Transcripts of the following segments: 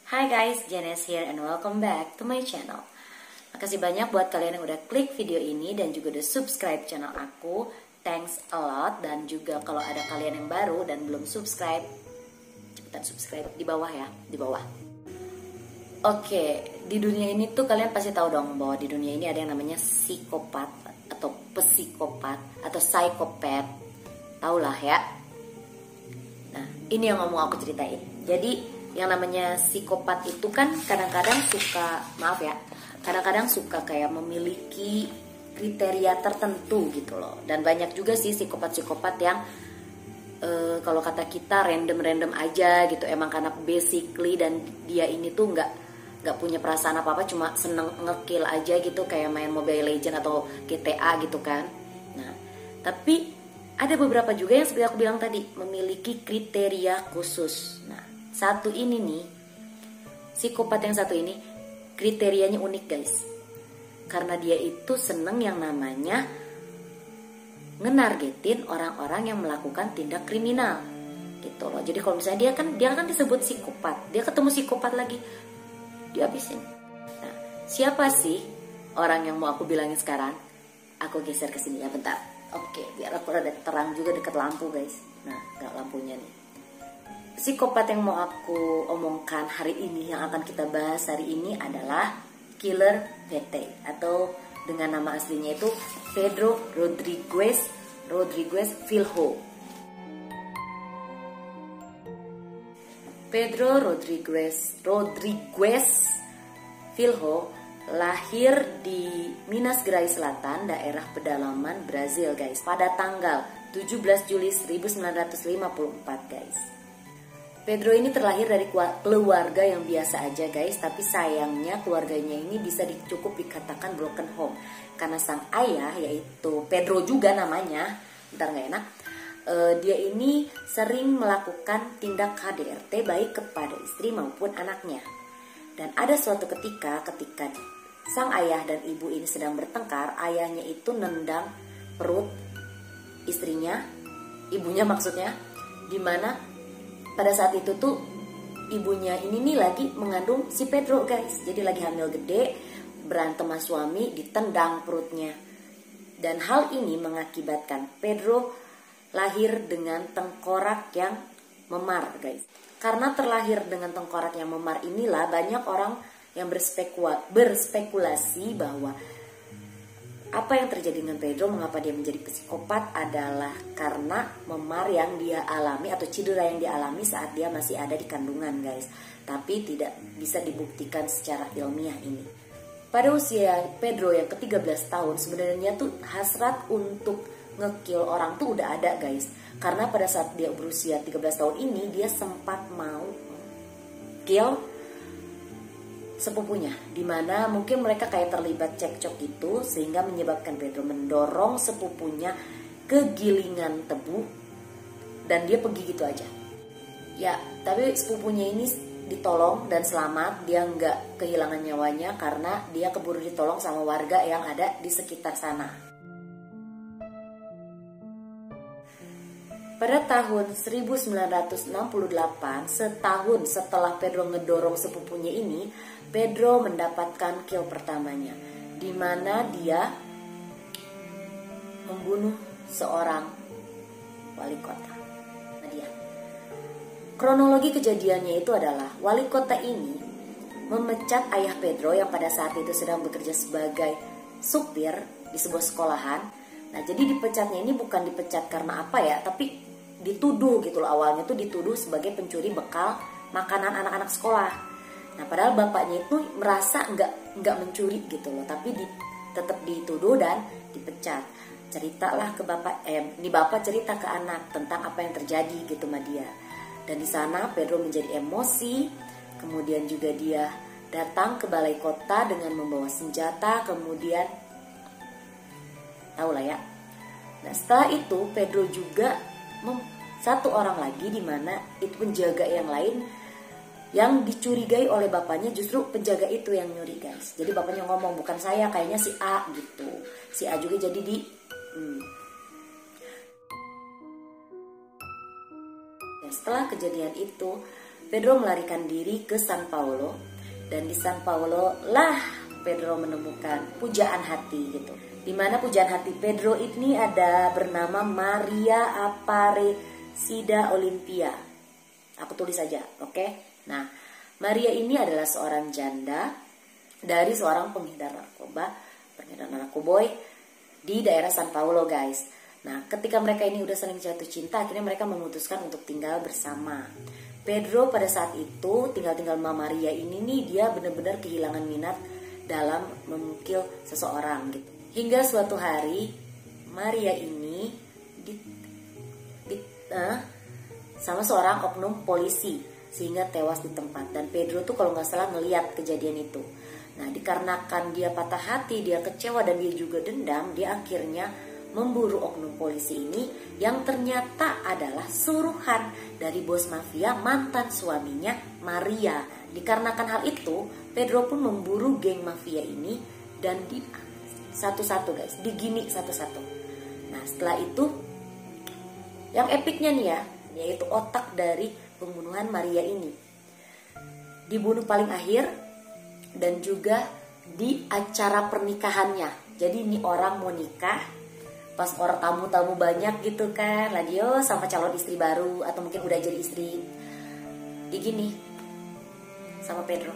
Hi guys, Janice here and welcome back to my channel. Makasih banyak buat kalian yang udah klik video ini dan juga udah subscribe channel aku. Thanks a lot. Dan juga kalau ada kalian yang baru dan belum subscribe, cepetan subscribe di bawah ya, di bawah. Oke, di dunia ini tuh kalian pasti tahu dong bahwa di dunia ini ada yang namanya psikopat atau psikopat atau psikopat. Taulah ya. Nah, ini yang mau aku ceritain. Jadi yang namanya psikopat itu kan kadang-kadang suka, maaf ya, kadang-kadang suka kayak memiliki kriteria tertentu gitu loh. Dan banyak juga sih psikopat-psikopat yang kalau kata kita random-random aja gitu. Emang karena basically dan dia ini tuh nggak punya perasaan apa-apa, cuma seneng ngekill aja gitu, kayak main Mobile Legends atau GTA gitu kan. Nah, tapi ada beberapa juga yang seperti aku bilang tadi memiliki kriteria khusus. Nah, satu ini nih, psikopat yang satu ini kriterianya unik guys. Karena dia itu seneng yang namanya ngenargetin orang-orang yang melakukan tindak kriminal gitu loh. Jadi kalau misalnya dia kan disebut psikopat, dia ketemu psikopat lagi, dihabisin. Nah, siapa sih orang yang mau aku bilangin sekarang? Aku geser ke sini ya bentar. Oke, biar aku rada terang juga dekat lampu guys. Nah, nggak lampunya nih. Psikopat yang mau aku omongkan hari ini, yang akan kita bahas hari ini adalah Killer PT atau dengan nama aslinya itu Pedro Rodriguez Filho. Pedro Rodriguez Filho lahir di Minas Gerais Selatan, daerah pedalaman Brazil guys, pada tanggal 17 Juli 1954 guys. Pedro ini terlahir dari keluarga yang biasa aja guys, tapi sayangnya keluarganya ini bisa cukup dikatakan broken home. Karena sang ayah, yaitu Pedro juga namanya, bentar gak enak, dia ini sering melakukan tindak KDRT baik kepada istri maupun anaknya. Dan ada suatu ketika sang ayah dan ibu ini sedang bertengkar, ayahnya itu nendang perut istrinya, ibunya maksudnya, dimana pada saat itu tuh ibunya ini nih lagi mengandung si Pedro guys. Jadi lagi hamil gede, berantem sama suami, ditendang perutnya. Dan hal ini mengakibatkan Pedro lahir dengan tengkorak yang memar guys. Karena terlahir dengan tengkorak yang memar inilah banyak orang yang berspekulasi bahwa apa yang terjadi dengan Pedro, mengapa dia menjadi psikopat adalah karena memar yang dia alami atau cedera yang dia alami saat dia masih ada di kandungan guys. Tapi tidak bisa dibuktikan secara ilmiah ini. Pada usia Pedro yang ke-13 tahun sebenarnya tuh hasrat untuk ngekill orang tuh udah ada guys. Karena pada saat dia berusia 13 tahun ini dia sempat mau kill sepupunya, dimana mungkin mereka kayak terlibat cekcok gitu, sehingga menyebabkan Pedro mendorong sepupunya ke gilingan tebu dan dia pergi gitu aja. Ya, tapi sepupunya ini ditolong dan selamat, dia nggak kehilangan nyawanya karena dia keburu ditolong sama warga yang ada di sekitar sana. Pada tahun 1968, setahun setelah Pedro ngedorong sepupunya ini, Pedro mendapatkan kill pertamanya, di mana dia membunuh seorang wali kota. Nadia. Kronologi kejadiannya itu adalah wali kota ini memecat ayah Pedro yang pada saat itu sedang bekerja sebagai supir di sebuah sekolahan. Nah, jadi dipecatnya ini bukan dipecat karena apa ya, tapi dituduh gitu loh, awalnya tuh dituduh sebagai pencuri bekal makanan anak-anak sekolah. Nah, padahal bapaknya itu merasa nggak mencuri gitu loh, tapi tetap dituduh dan dipecat. Ceritalah ke bapak, bapak cerita ke anak tentang apa yang terjadi gitu sama dia. Dan di sana Pedro menjadi emosi, kemudian juga dia datang ke balai kota dengan membawa senjata, kemudian tahu lah ya. Nah, setelah itu Pedro juga satu orang lagi, di mana itu penjaga yang lain yang dicurigai oleh bapaknya, justru penjaga itu yang nyuri guys. Jadi bapaknya ngomong, bukan saya, kayaknya si A gitu. Si A juga jadi Dan setelah kejadian itu Pedro melarikan diri ke San Paulo, dan di San Paulo lah Pedro menemukan pujaan hati gitu. Dimana pujaan hati Pedro ini ada bernama Maria Aparecida Olimpia. Aku tulis aja, oke? Nah, Maria ini adalah seorang janda dari seorang pengedar narkoboy di daerah San Paulo, guys. Nah, ketika mereka ini udah saling jatuh cinta, akhirnya mereka memutuskan untuk tinggal bersama. Pedro pada saat itu tinggal sama Maria ini nih, dia benar-benar kehilangan minat dalam memukul seseorang gitu. Hingga suatu hari Maria ini sama seorang oknum polisi sehingga tewas di tempat. Dan Pedro tuh kalau nggak salah ngeliat kejadian itu. Nah, dikarenakan dia patah hati, dia kecewa dan dia juga dendam, dia akhirnya memburu oknum polisi ini yang ternyata adalah suruhan dari bos mafia mantan suaminya Maria. Dikarenakan hal itu, Pedro pun memburu geng mafia ini dan satu-satu guys, digini satu-satu. Nah, setelah itu yang epicnya nih ya, yaitu otak dari pembunuhan Maria ini dibunuh paling akhir dan juga di acara pernikahannya. Jadi ini orang mau nikah, pas orang tamu-tamu banyak gitu kan, lagi sama calon istri baru atau mungkin udah jadi istri, digini sama Pedro.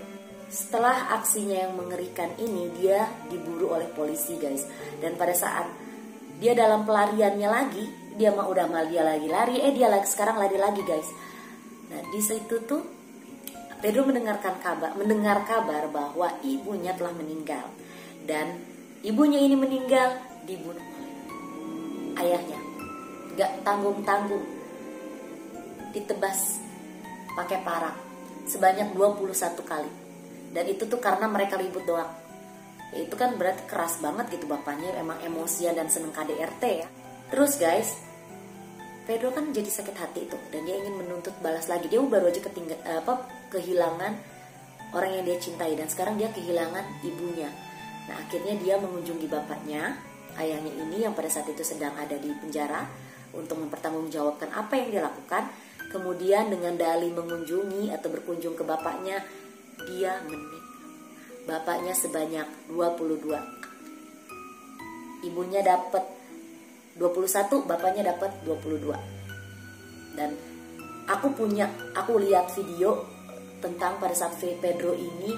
Setelah aksinya yang mengerikan ini, dia diburu oleh polisi guys. Dan pada saat dia dalam pelariannya lagi, dia dia lagi lari, sekarang lari lagi guys. Nah, di situ tuh Pedro mendengar kabar bahwa ibunya telah meninggal, dan ibunya ini meninggal dibunuh oleh ayahnya. Gak tanggung-tanggung, ditebas pakai parang sebanyak 21 kali. Dan itu tuh karena mereka ribut doang. Ya, itu kan berarti keras banget gitu, bapaknya emang emosian dan seneng KDRT ya. Terus guys, Pedro kan jadi sakit hati itu, dan dia ingin menuntut balas lagi. Dia baru aja kehilangan orang yang dia cintai, dan sekarang dia kehilangan ibunya. Nah, akhirnya dia mengunjungi bapaknya, ayahnya ini yang pada saat itu sedang ada di penjara, untuk mempertanggungjawabkan apa yang dia lakukan. Kemudian dengan dalih mengunjungi atau berkunjung ke bapaknya, dia meninggal. Bapaknya sebanyak 22. Ibunya dapat 21, bapaknya dapat 22. Dan aku lihat video tentang pada saat Pedro ini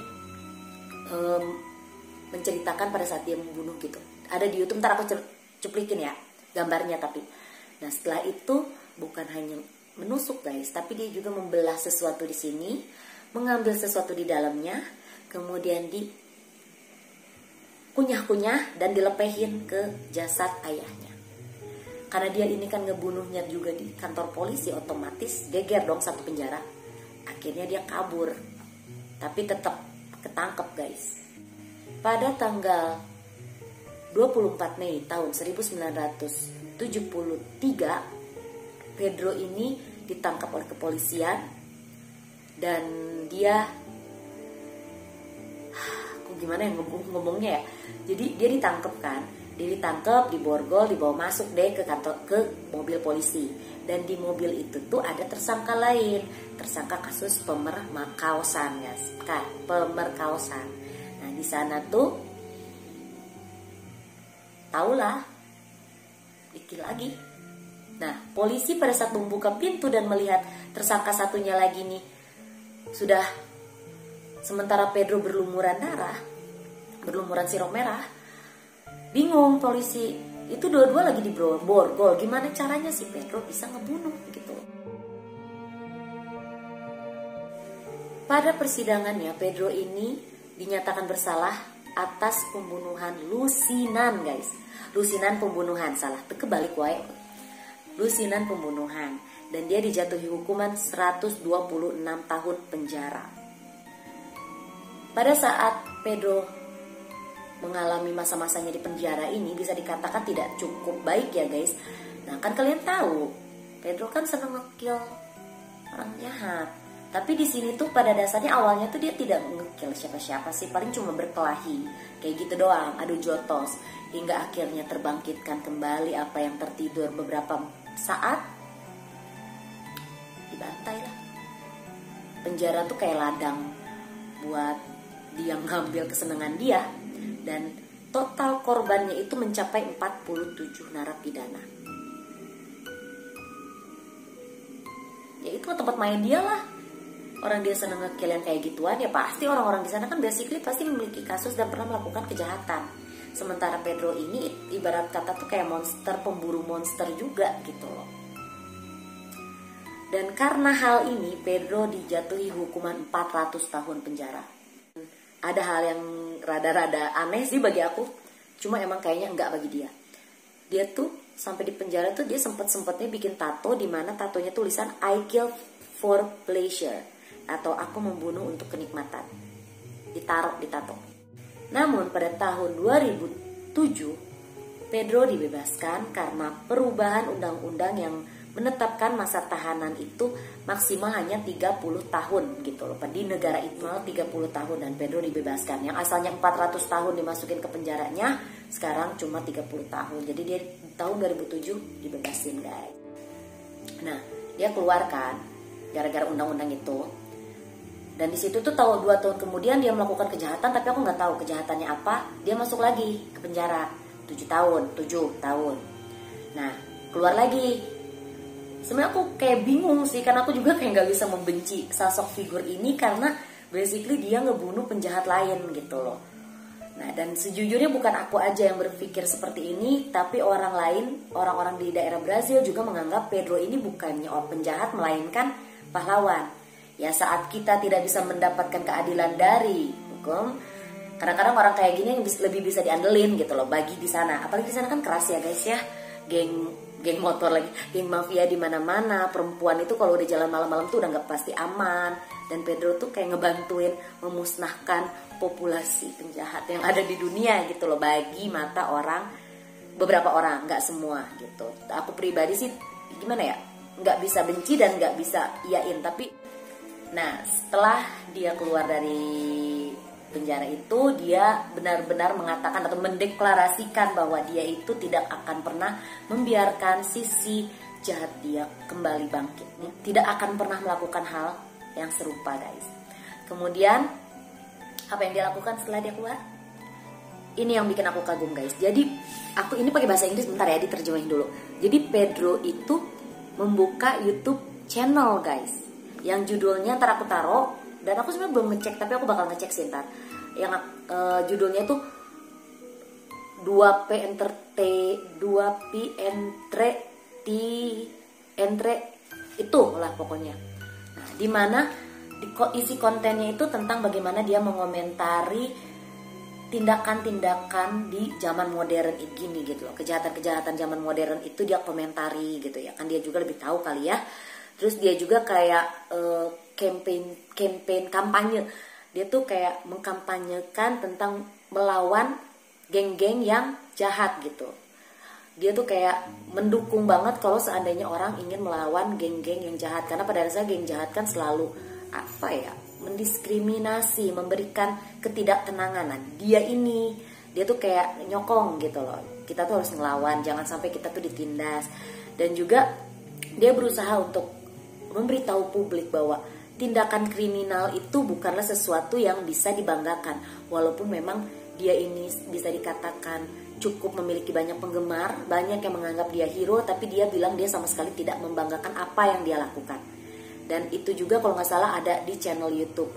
menceritakan pada saat dia membunuh gitu. Ada di YouTube, ntar aku cuplikin ya gambarnya tapi. Nah, setelah itu bukan hanya menusuk guys, tapi dia juga membelah sesuatu di sini, mengambil sesuatu di dalamnya, kemudian dikunyah-kunyah dan dilepehin ke jasad ayahnya. Karena dia ini kan ngebunuhnya juga di kantor polisi, otomatis geger dong satu penjara. Akhirnya dia kabur, tapi tetap ketangkep guys. Pada tanggal 24 Mei tahun 1973, Pedro ini ditangkap oleh kepolisian. Dan dia, gimana yang ngomongnya ya, jadi dia ditangkap kan, diborgol, dibawa masuk deh ke mobil polisi. Dan di mobil itu tuh ada tersangka lain, tersangka kasus pemerkosaan guys, pemerkosaan. Nah, di sana tuh taulah dikit lagi. Nah, polisi pada saat membuka pintu dan melihat tersangka satunya lagi nih, sudah sementara Pedro berlumuran darah, berlumuran sirup merah, bingung polisi. Itu dua-dua lagi diborgol, gimana caranya si Pedro bisa ngebunuh gitu. Pada persidangannya, Pedro ini dinyatakan bersalah atas pembunuhan lusinan guys. Lusinan pembunuhan, salah, kebalik wae. Lusinan pembunuhan. Dan dia dijatuhi hukuman 126 tahun penjara. Pada saat Pedro mengalami masa-masanya di penjara ini, bisa dikatakan tidak cukup baik ya guys. Nah, kan kalian tahu Pedro kan senang ngekill orang jahat. Tapi di sini tuh pada dasarnya awalnya tuh dia tidak ngekill siapa-siapa sih, paling cuma berkelahi kayak gitu doang, adu jotos, hingga akhirnya terbangkitkan kembali apa yang tertidur beberapa saat, dibantai lah. penjara tuh kayak ladang buat dia ngambil kesenangan dia, dan total korbannya itu mencapai 47 narapidana. Ya itu tempat main dia lah. Orang dia seneng nge-kill yang kayak gituan, ya pasti orang-orang di sana kan basically pasti memiliki kasus dan pernah melakukan kejahatan. Sementara Pedro ini ibarat kata tuh kayak monster, pemburu monster juga gitu loh. Dan karena hal ini Pedro dijatuhi hukuman 400 tahun penjara. Ada hal yang rada-rada aneh sih bagi aku, cuma emang kayaknya enggak bagi dia. Dia tuh sampai di penjara tuh dia sempet-sempetnya bikin tato, di mana tatonya tulisan I kill for pleasure atau aku membunuh untuk kenikmatan. Ditaruh di tato. Namun pada tahun 2007 Pedro dibebaskan karena perubahan undang-undang yang menetapkan masa tahanan itu maksimal hanya 30 tahun gitu loh. Di negara itu 30 tahun dan Pedro dibebaskan. Yang asalnya 400 tahun dimasukin ke penjaranya, sekarang cuma 30 tahun. Jadi dia tahun 2007 dibebasin, guys. Nah, dia keluar kan gara-gara undang-undang itu. Dan di situ tuh 2 tahun kemudian dia melakukan kejahatan, tapi aku nggak tahu kejahatannya apa. Dia masuk lagi ke penjara 7 tahun. Nah, keluar lagi. Sebenarnya aku kayak bingung sih, karena aku juga kayak nggak bisa membenci sosok figur ini karena basically dia ngebunuh penjahat lain gitu loh. Nah, dan sejujurnya bukan aku aja yang berpikir seperti ini, tapi orang lain, orang-orang di daerah Brazil juga menganggap Pedro ini bukannya penjahat melainkan pahlawan. Ya saat kita tidak bisa mendapatkan keadilan dari hukum, kadang-kadang orang kayak gini yang lebih bisa diandelin gitu loh bagi di sana. Apalagi di sana kan keras ya guys ya, geng motor lagi, geng mafia di mana-mana. Perempuan itu kalau udah jalan malam-malam tuh udah nggak pasti aman. Dan Pedro tuh kayak ngebantuin memusnahkan populasi penjahat yang ada di dunia gitu loh bagi mata orang, beberapa orang, nggak semua gitu. Aku pribadi sih gimana ya, nggak bisa benci dan nggak bisa iyain. Tapi nah setelah dia keluar dari penjara itu, dia benar-benar mengatakan atau mendeklarasikan bahwa dia itu tidak akan pernah membiarkan sisi jahat dia kembali bangkit. Tidak akan pernah melakukan hal yang serupa, guys. Kemudian apa yang dia lakukan setelah dia keluar? Ini yang bikin aku kagum, guys. Jadi aku ini pakai bahasa Inggris, bentar ya diterjemahin dulu. Jadi Pedro itu membuka YouTube channel, guys, yang judulnya ntar aku taruh. Dan aku sebenarnya belum ngecek, tapi aku bakal ngecek sih ntar. Yang judulnya tuh 2P Entre itu lah pokoknya. Nah, di mana isi kontennya itu tentang bagaimana dia mengomentari tindakan-tindakan di zaman modern gini gitu loh. Kejahatan-kejahatan zaman modern itu dia komentari gitu ya. Kan dia juga lebih tahu kali ya. Terus dia juga kayak campaign kampanye. Dia tuh kayak mengkampanyekan tentang melawan geng-geng yang jahat gitu. Dia tuh kayak mendukung banget kalau seandainya orang ingin melawan geng-geng yang jahat, karena pada dasarnya geng jahat kan selalu mendiskriminasi, memberikan ketidaktenangan. Nah, dia tuh kayak nyokong gitu loh. Kita tuh harus ngelawan, jangan sampai kita tuh ditindas. Dan juga dia berusaha untuk memberitahu publik bahwa tindakan kriminal itu bukanlah sesuatu yang bisa dibanggakan. Walaupun memang dia ini bisa dikatakan cukup memiliki banyak penggemar, banyak yang menganggap dia hero, tapi dia bilang dia sama sekali tidak membanggakan apa yang dia lakukan. Dan itu juga kalau nggak salah ada di channel YouTube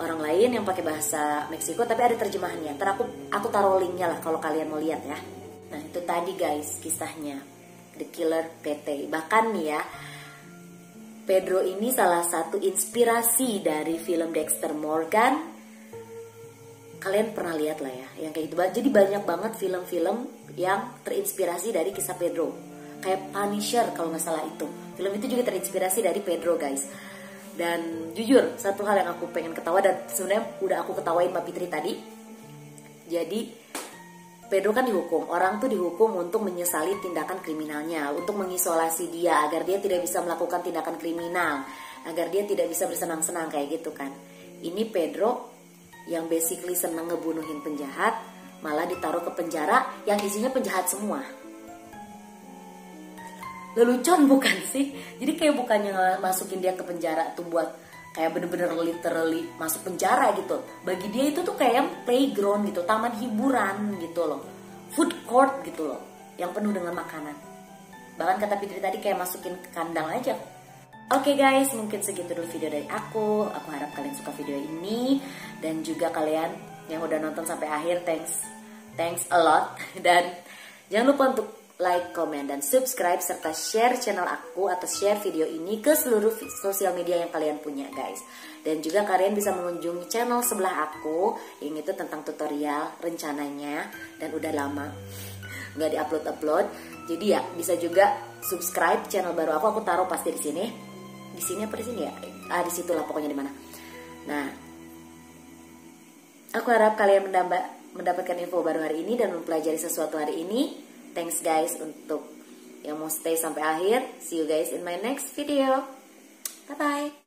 orang lain yang pakai bahasa Meksiko, tapi ada terjemahannya. Ntar aku taruh linknya lah kalau kalian mau lihat ya. Nah itu tadi guys kisahnya The Killer PT. Bahkan nih ya, Pedro ini salah satu inspirasi dari film Dexter Morgan. Kalian pernah lihat lah ya, yang kayak gitu. Jadi banyak banget film-film yang terinspirasi dari kisah Pedro. Kayak Punisher kalau nggak salah itu. Film itu juga terinspirasi dari Pedro, guys. Dan jujur, satu hal yang aku pengen ketawa, dan sebenarnya udah aku ketawain Mbak Fitri tadi. Jadi Pedro kan dihukum, orang tuh dihukum untuk menyesali tindakan kriminalnya, untuk mengisolasi dia agar dia tidak bisa melakukan tindakan kriminal, agar dia tidak bisa bersenang-senang kayak gitu kan. Ini Pedro yang basically seneng ngebunuhin penjahat, malah ditaruh ke penjara yang isinya penjahat semua. Lelucon bukan sih? Jadi kayak bukannya masukin dia ke penjara tuh buat kayak bener-bener literally masuk penjara gitu. Bagi dia itu tuh kayak playground gitu, taman hiburan gitu loh, food court gitu loh, yang penuh dengan makanan. Bahkan kata Fitri tadi kayak masukin ke kandang aja. Oke guys, mungkin segitu dulu video dari aku. Aku harap kalian suka video ini, dan juga kalian yang udah nonton sampai akhir, thanks a lot. Dan jangan lupa untuk like, comment, dan subscribe, serta share channel aku atau share video ini ke seluruh sosial media yang kalian punya guys. Dan juga kalian bisa mengunjungi channel sebelah aku, yang itu tentang tutorial rencananya, dan udah lama nggak diupload. Jadi ya bisa juga subscribe channel baru aku taruh pasti di sini apa di sini ya, di situlah pokoknya di mana. Nah, aku harap kalian mendapatkan info baru hari ini dan mempelajari sesuatu hari ini. Thanks guys untuk yang mau stay sampai akhir. See you guys in my next video. Bye bye.